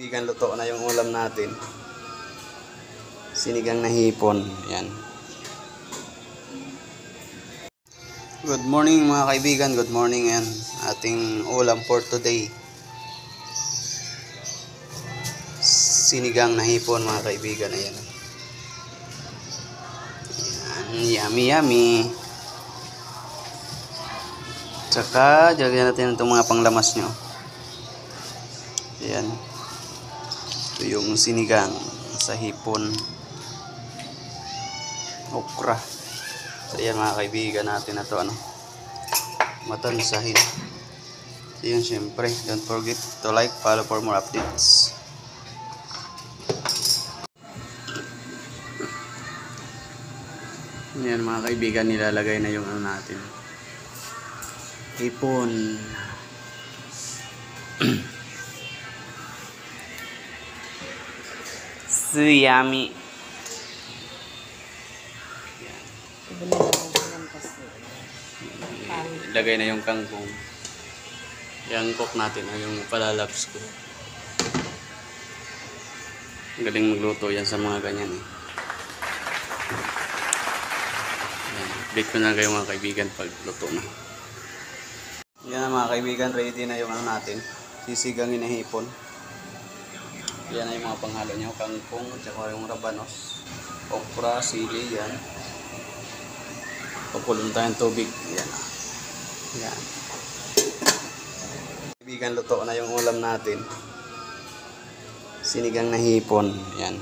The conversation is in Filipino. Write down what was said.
Kaibigan, luto na yung ulam natin. Sinigang na hipon. Yan. Good morning mga kaibigan. Good morning. Yan. Ating ulam for today. Sinigang na hipon mga kaibigan. Ayan. Yan. Yummy yummy. Tsaka, jalagyan natin itong mga panglamas nyo. Ayan. Ito yung sinigang sa hipon. Okra. So, ayan mga kaibigan natin na ito. Matansahin. So, yun syempre. Don't forget to like, follow for more updates. Ayan mga kaibigan, nilalagay na yung natin. Hipon. So yummy. Ilagay na yung kangkong. Yung cook natin, yung palalabs ko. Galing magluto yan sa mga ganyan eh. Update ko na kayo mga kaibigan pag luto na. Yan mga kaibigan, ready na yung natin. Sisigangin na hipon. Yan na yung mga panghalo niya, kangkong, tsaka yung rabanos, okra, sili, yan. Pakulong tayong tubig, yan. Yan. Kaibigan, luto na yung ulam natin. Sinigang na hipon, yan.